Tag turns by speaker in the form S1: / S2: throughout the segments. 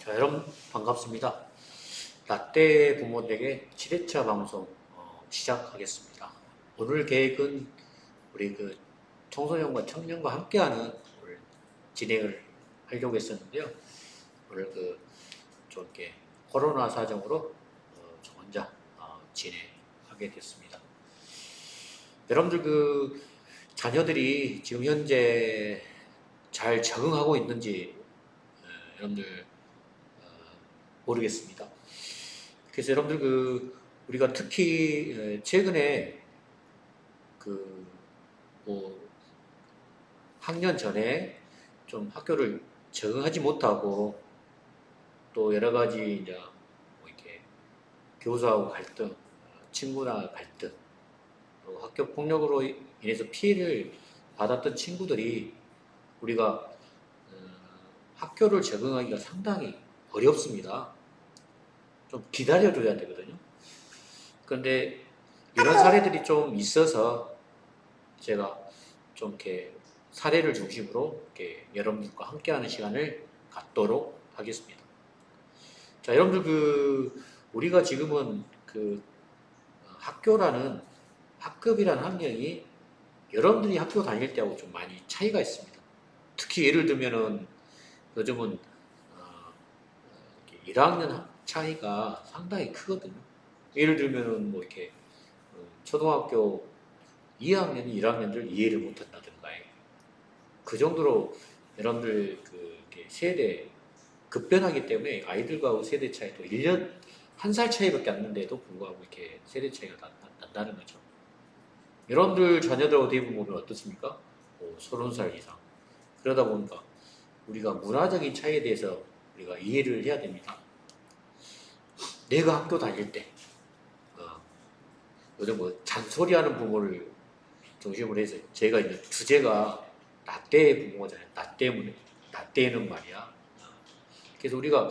S1: 자, 여러분 반갑습니다. 라떼 부모에게 7회차 방송 시작하겠습니다. 오늘 계획은 우리 청소년과 청년과 함께하는 오늘 진행을 하려고 했었는데요. 오늘 좀 이렇게 코로나 사정으로 저 혼자 진행하게 됐습니다. 여러분들 자녀들이 지금 현재 잘 적응하고 있는지 여러분들 모르겠습니다. 그래서 여러분들 우리가 특히 최근에 뭐 학년 전에 좀 학교를 적응하지 못하고 또 여러 가지 이제 뭐 이렇게 교사하고 갈등, 친구나 갈등, 또 학교 폭력으로 인해서 피해를 받았던 친구들이 우리가 학교를 적응하기가 상당히 어렵습니다. 좀 기다려줘야 되거든요. 그런데 이런 사례들이 좀 있어서 제가 좀 이렇게 사례를 중심으로 이렇게 여러분들과 함께하는 시간을 갖도록 하겠습니다. 자, 여러분들 우리가 지금은 학교라는 학급이라는 환경이 여러분들이 학교 다닐 때하고 좀 많이 차이가 있습니다. 특히 예를 들면은 요즘은 1학년 차이가 상당히 크거든요. 예를 들면은 뭐 이렇게 초등학교 2학년, 1학년들 이해를 못한다든가 그 정도로 여러분들 이렇게 세대 급변하기 때문에 아이들과 세대 차이도 1년, 1살 차이밖에 안 나는데도 불구하고 이렇게 세대 차이가 난다는 거죠. 여러분들 자녀들 어떻게 보면 어떻습니까? 30살 이상. 그러다 보니까 우리가 문화적인 차이에 대해서 우리가 이해를 해야 됩니다. 내가 학교 다닐 때 요즘 뭐 잔소리하는 부모를 중심으로 해서 제가 이제 주제가 라떼 부모잖아요. 나 때문에, 나 때는 말이야. 그래서 우리가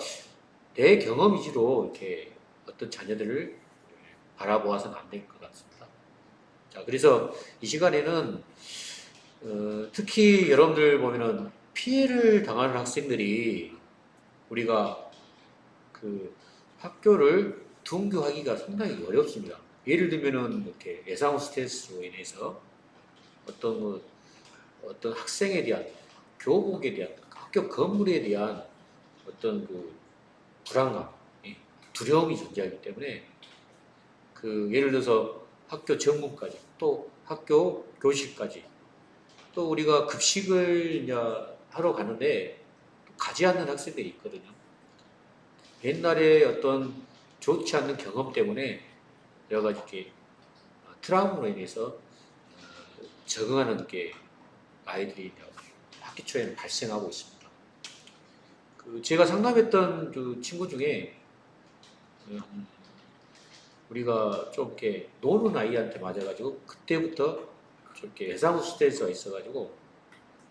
S1: 내 경험 위주로 이렇게 어떤 자녀들을 바라보아서는 안 될 것 같습니다. 자, 그래서 이 시간에는 특히 여러분들 보면은 피해를 당하는 학생들이 우리가 학교를 등교하기가 상당히 어렵습니다. 예를 들면은 이렇게 예상 스트레스로 인해서 어떤 학생에 대한 교복에 대한 학교 건물에 대한 어떤 불안감, 두려움이 존재하기 때문에 예를 들어서 학교 정문까지 또 학교 교실까지 또 우리가 급식을 이제 하러 가는데 가지 않는 학생들이 있거든요. 옛날에 어떤 좋지 않는 경험 때문에 여러 가지 이렇게 트라우마로 인해서 적응하는 게 아이들이 학기 초에는 발생하고 있습니다. 제가 상담했던 친구 중에 우리가 좀 이렇게 노는 아이한테 맞아가지고 그때부터 좀 이렇게 예상 스트레스가 있어가지고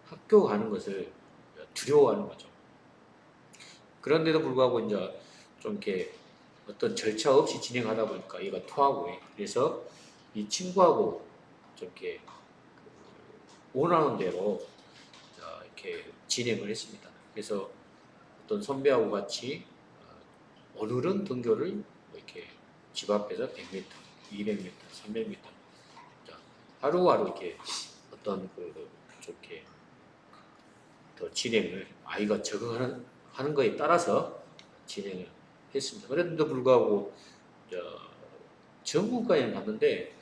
S1: 학교 가는 것을 두려워하는 거죠. 그런데도 불구하고 이제 좀 이렇게 어떤 절차 없이 진행하다 보니까 얘가 토하고 그래서 이 친구하고 좀 이렇게 원하는 대로 이렇게 진행을 했습니다. 그래서 어떤 선배하고 같이 오늘은 등교를 이렇게 집 앞에서 100m, 200m, 300m 하루하루 이렇게 어떤 좀 이렇게 더 진행을 아이가 적응하는 거에 따라서 진행을 했습니다. 그런데도 불구하고 전문가에는 갔는데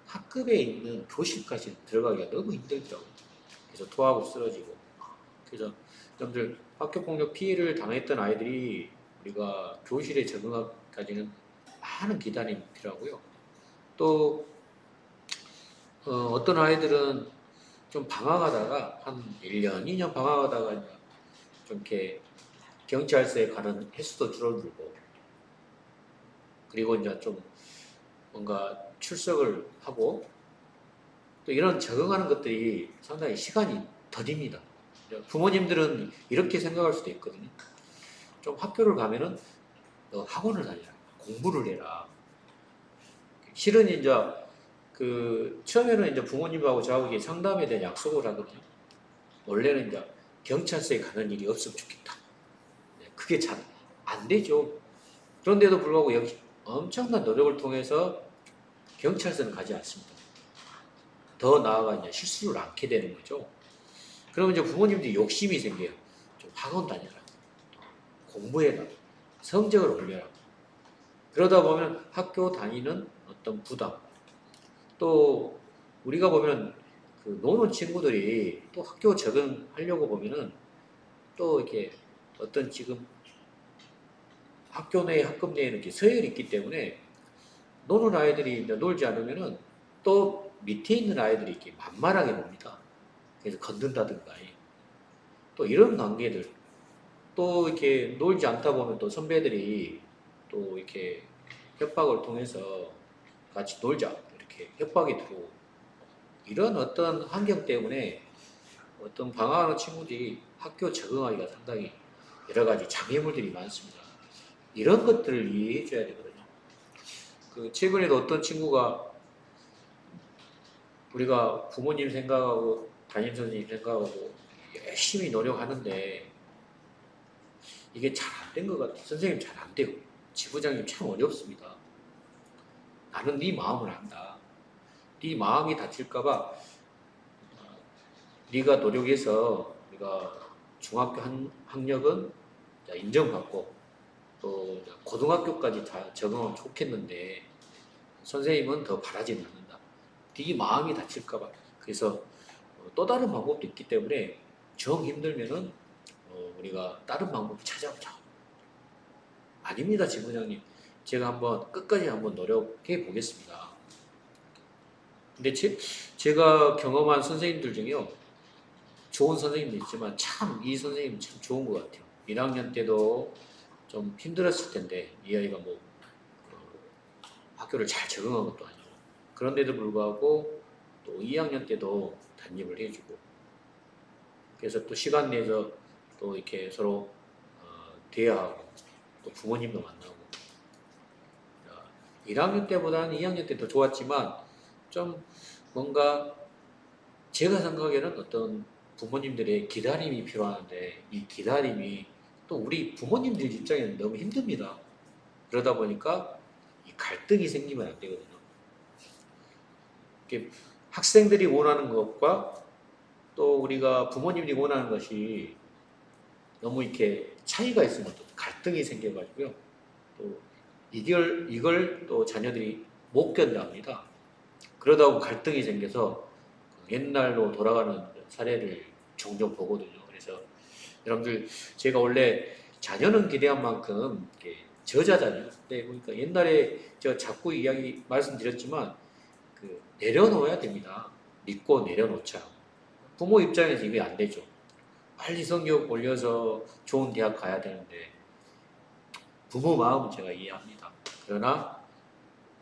S1: 학급에 있는 교실까지 들어가기가 너무 힘들더라고요. 그래서 토하고 쓰러지고. 그래서 여러분들 학교폭력 피해를 당했던 아이들이 우리가 교실에 적응하기까지는 많은 기다림이 필요하고요. 또 어떤 아이들은 좀 방황하다가 한 1년, 2년 방황하다가 좀 이렇게 경찰서에 가는 횟수도 줄어들고 그리고 이제 좀 뭔가 출석을 하고 또 이런 적응하는 것들이 상당히 시간이 더딥니다. 부모님들은 이렇게 생각할 수도 있거든요. 좀 학교를 가면은 너 학원을 다니라, 공부를 해라. 실은 이제 처음에는 이제 부모님하고 저하고 상담에 대한 약속을 하거든요. 원래는 이제 경찰서에 가는 일이 없으면 좋겠다. 그게 참 안 되죠. 그런데도 불구하고 역시 엄청난 노력을 통해서 경찰서는 가지 않습니다. 더 나아가 이제 실수를 않게 되는 거죠. 그러면 이제 부모님들이 욕심이 생겨요. 좀 학원 다녀라. 공부해라. 성적을 올려라. 그러다 보면 학교 다니는 어떤 부담. 또 우리가 보면 그 노는 친구들이 또 학교 적응하려고 보면은 또 이렇게 어떤 지금 학교 내 학급 내에는 이렇게 서열이 있기 때문에 노는 아이들이 이제 놀지 않으면은 또 밑에 있는 아이들이 이렇게 만만하게 봅니다. 그래서 건든다든가 또 이런 관계들 또 이렇게 놀지 않다 보면 또 선배들이 또 이렇게 협박을 통해서 같이 놀자 이렇게 협박이 들어오고 이런 어떤 환경 때문에 어떤 방황하는 친구들이 학교 적응하기가 상당히 여러 가지 장애물들이 많습니다. 이런 것들을 이해해 줘야 되거든요. 그 최근에도 어떤 친구가 우리가 부모님 생각하고 담임 선생님 생각하고 열심히 노력하는데 이게 잘 안 된 것 같아. 선생님 잘 안 되고 지부장님 참 어렵습니다. 나는 네 마음을 안다. 네 마음이 다칠까봐 네가 노력해서 네가 중학교 학력은 인정받고 또 고등학교까지 다 적응하면 좋겠는데 선생님은 더 바라지는 않는다. 네 마음이 다칠까봐. 그래서 또 다른 방법도 있기 때문에 정 힘들면은 우리가 다른 방법을 찾아보자. 아닙니다, 지부장님. 제가 한번 끝까지 한번 노력해 보겠습니다. 근데 제가 경험한 선생님들 중에요. 좋은 선생님도 있지만 참 이 선생님 참 좋은 것 같아요. 1학년 때도 좀 힘들었을 텐데 이 아이가 뭐 학교를 잘 적응한 것도 아니고 그런데도 불구하고 또 2학년 때도 담임을 해주고 그래서 또 시간 내서 또 이렇게 서로 대화하고 또 부모님도 만나고 1학년 때보다는 2학년 때 더 좋았지만 좀 뭔가 제가 생각하기에는 어떤 부모님들의 기다림이 필요한데 이 기다림이 또 우리 부모님들 입장에는 너무 힘듭니다. 그러다 보니까 이 갈등이 생기면 안 되거든요. 이렇게 학생들이 원하는 것과 또 우리가 부모님이 원하는 것이 너무 이렇게 차이가 있으면 또 갈등이 생겨가지고요. 또 이걸 또 자녀들이 못 견뎌합니다. 그러다 보면 갈등이 생겨서 옛날로 돌아가는 사례를 종종 보거든요. 그래서 여러분들 제가 원래 자녀는 기대한 만큼 저자잖아요. 네, 그러니까 옛날에 제가 자꾸 이야기 말씀드렸지만 내려놓아야 됩니다. 믿고 내려놓자. 부모 입장에서 이게 안 되죠. 빨리 성적 올려서 좋은 대학 가야 되는데 부모 마음은 제가 이해합니다. 그러나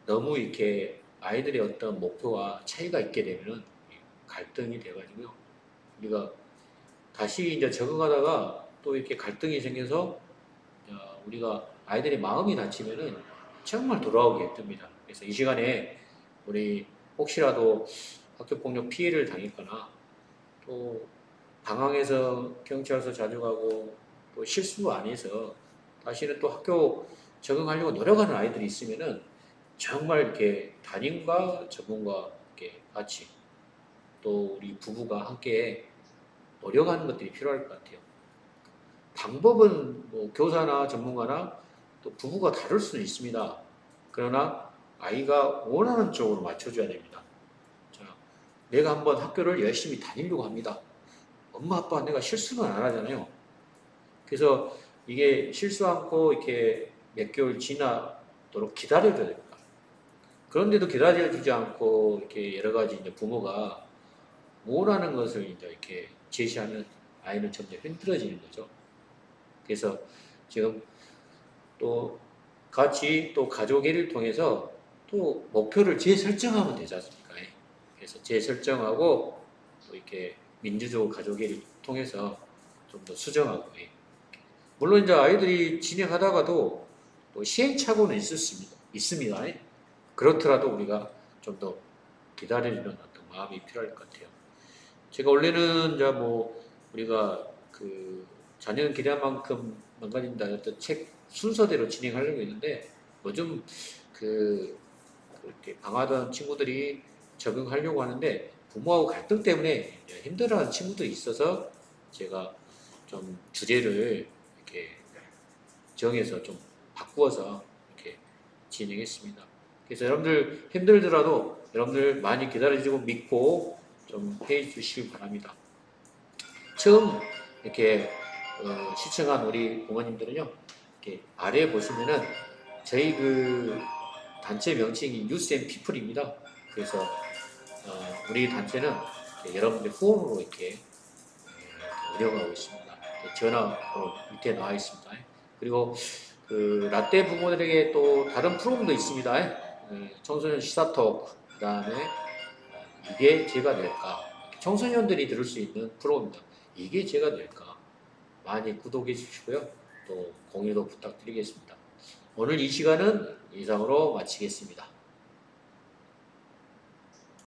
S1: 너무 이렇게 아이들의 어떤 목표와 차이가 있게 되면은 갈등이 돼가지고요. 우리가 다시 이제 적응하다가 또 이렇게 갈등이 생겨서 우리가 아이들의 마음이 다치면은 정말 돌아오기 힘듭니다. 그래서 이 시간에 우리 혹시라도 학교폭력 피해를 당했거나 또 방황해서 경찰서 자주 가고 또 실수 안 해서 다시는 또 학교 적응하려고 노력하는 아이들이 있으면은 정말 이렇게 담임과 전문가 이렇게 같이 또 우리 부부가 함께 노력하는 것들이 필요할 것 같아요. 방법은 뭐 교사나 전문가나 또 부부가 다를 수는 있습니다. 그러나 아이가 원하는 쪽으로 맞춰줘야 됩니다. 자, 내가 한번 학교를 열심히 다니려고 합니다. 엄마, 아빠, 내가 실수는 안 하잖아요. 그래서 이게 실수 않고 이렇게 몇 개월 지나도록 기다려줘야 됩니다. 그런데도 기다려주지 않고 이렇게 여러 가지 이제 부모가 원하는 것을 이제 이렇게 제시하면 아이는 점점 힘들어지는 거죠. 그래서 지금 또 같이 또 가족회의를 통해서 또 목표를 재설정하면 되지 않습니까? 그래서 재설정하고 또 이렇게 민주적 가족회의를 통해서 좀 더 수정하고 물론 이제 아이들이 진행하다가도 또 시행착오는 있습니다. 그렇더라도 우리가 좀 더 기다리는 어떤 마음이 필요할 것 같아요. 제가 원래는 이제 뭐 우리가 자녀는 기대한 만큼 망가진다. 어떤 책 순서대로 진행하려고 했는데 요즘 그렇게 강하던 친구들이 적응하려고 하는데 부모하고 갈등 때문에 이제 힘들어하는 친구들이 있어서 제가 좀 주제를 이렇게 정해서 좀 바꾸어서 이렇게 진행했습니다. 그래서 여러분들 힘들더라도 여러분들 많이 기다려주고 믿고 좀 해주시길 바랍니다. 처음 이렇게 시청한 우리 부모님들은요, 이렇게 아래에 보시면은 저희 그 단체 명칭이 유스 앤 피플입니다. 그래서 우리 단체는 여러분들 후원으로 이렇게 운영하고 있습니다. 전화번호 밑에 나와 있습니다. 그리고 그 라떼 부모들에게 또 다른 프로그램도 있습니다. 청소년 시사톡, 그 다음에 이게 제가 될까? 청소년들이 들을 수 있는 프로그램입니다. 이게 제가 될까? 많이 구독해 주시고요. 또 공유도 부탁드리겠습니다. 오늘 이 시간은 이상으로 마치겠습니다.